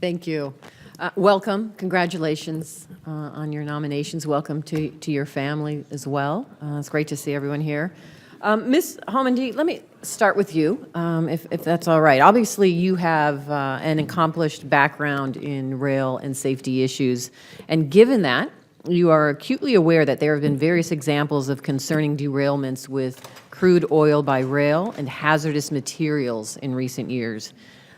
Thank you. Welcome. Congratulations on your nominations. Welcome to your family as well. It's great to see everyone here. Ms. Homendy, let me start with you, if that's all right. Obviously, you have an accomplished background in rail and safety issues, and given that, you are acutely aware that there have been various examples of concerning derailments with crude oil by rail and hazardous materials in recent years.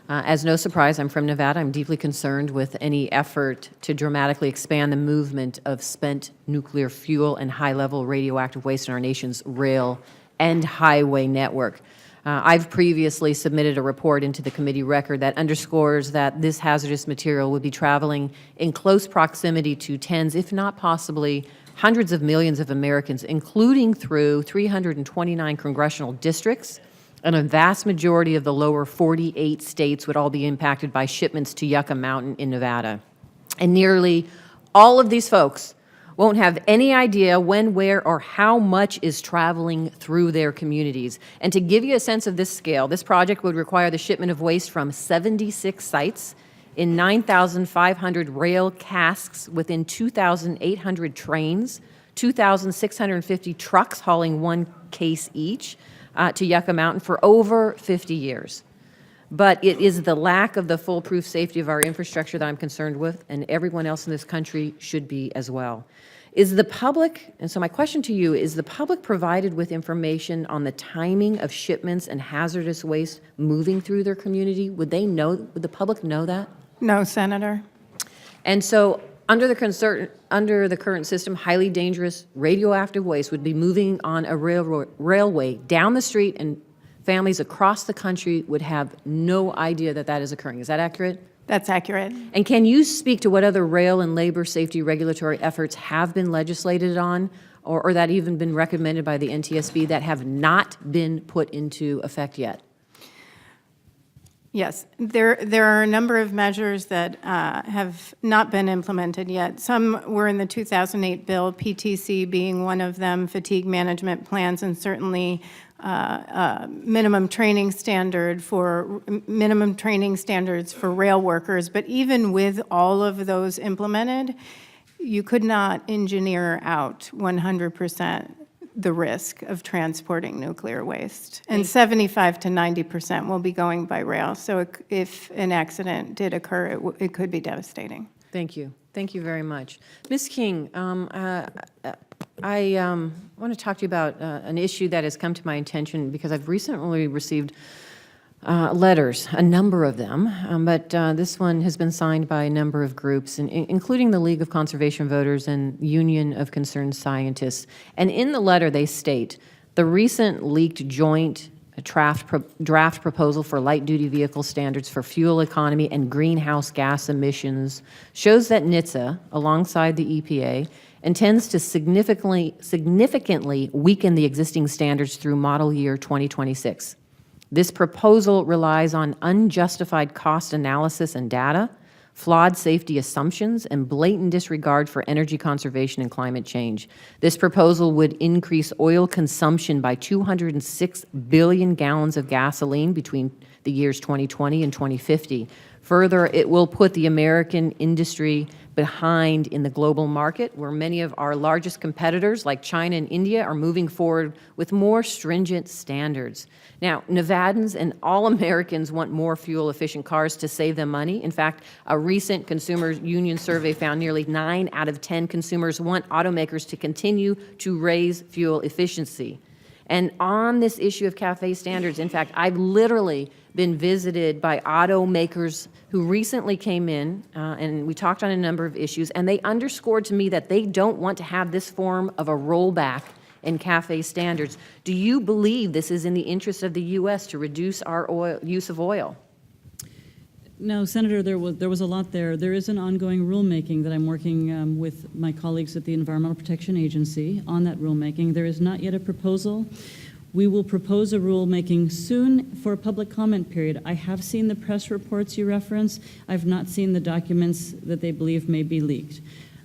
As no surprise, I'm from Nevada. I'm deeply concerned with any effort to dramatically expand the movement of spent nuclear fuel and high-level radioactive waste in our nation's rail and highway network. I've previously submitted a report into the committee record that underscores that this hazardous material would be traveling in close proximity to tens, if not possibly hundreds of millions of Americans, including through 329 congressional districts, and a vast majority of the lower 48 states would all be impacted by shipments to Yucca Mountain in Nevada. And nearly all of these folks won't have any idea when, where, or how much is traveling through their communities. And to give you a sense of this scale, this project would require the shipment of waste from 76 sites in 9,500 rail casks within 2,800 trains, 2,650 trucks hauling one case each to Yucca Mountain for over 50 years. But it is the lack of the foolproof safety of our infrastructure that I'm concerned with, and everyone else in this country should be as well. Is the public, and so my question to you, is the public provided with information on the timing of shipments and hazardous waste moving through their community? Would the public know that? No, Senator. And so under the current system, highly dangerous radioactive waste would be moving on a railway down the street, and families across the country would have no idea that that is occurring. Is that accurate? That's accurate. And can you speak to what other rail and labor safety regulatory efforts have been legislated on, or that even been recommended by the NTSB that have not been put into effect yet? Yes, there are a number of measures that have not been implemented yet. Some were in the 2008 bill, PTC being one of them, fatigue management plans, and certainly minimum training standards for rail workers. But even with all of those implemented, you could not engineer out 100% the risk of transporting nuclear waste. And 75 to 90% will be going by rail. So if an accident did occur, it could be devastating. Thank you. Thank you very much. Ms. King, I want to talk to you about an issue that has come to my attention because I've recently received letters, a number of them, but this one has been signed by a number of groups, including the League of Conservation Voters and Union of Concerned Scientists. And in the letter, they state, the recent leaked joint draft proposal for light-duty vehicle standards for fuel economy and greenhouse gas emissions shows that NHTSA, alongside the EPA, intends to significantly weaken the existing standards through model year 2026. This proposal relies on unjustified cost analysis and data, flawed safety assumptions, and blatant disregard for energy conservation and climate change. This proposal would increase oil consumption by 206 billion gallons of gasoline between the years 2020 and 2050. Further, it will put the American industry behind in the global market, where many of our largest competitors, like China and India, are moving forward with more stringent standards. Now, Nevadans and all Americans want more fuel-efficient cars to save them money. In fact, a recent Consumer Union survey found nearly 9 out of 10 consumers want automakers to continue to raise fuel efficiency. And on this issue of CAFE standards, in fact, I've literally been visited by automakers who recently came in, and we talked on a number of issues, and they underscored to me that they don't want to have this form of a rollback in CAFE standards. Do you believe this is in the interest of the U.S. to reduce our use of oil? No, Senator, there was a lot there. There is an ongoing rulemaking that I'm working with my colleagues at the Environmental Protection Agency on that rulemaking. There is not yet a proposal. We will propose a rulemaking soon for a public comment period. I have seen the press reports you reference. I've not seen the documents that they believe may be leaked.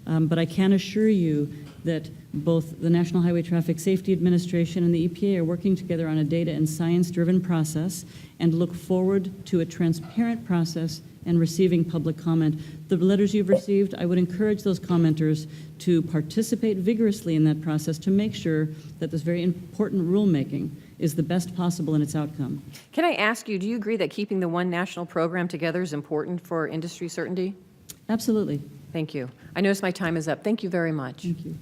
But I can assure you that Both the National Highway Traffic Safety Administration and the EPA are working together on a data and science-driven process and look forward to a transparent process and receiving public comment. The letters you've received, I would encourage those commenters to participate vigorously in that process to make sure that this very important rulemaking is the best possible in its outcome. Can I ask you, do you agree that keeping the one national program together is important for industry certainty? Absolutely. Thank you. I notice my time is up. Thank you very much. Thank you.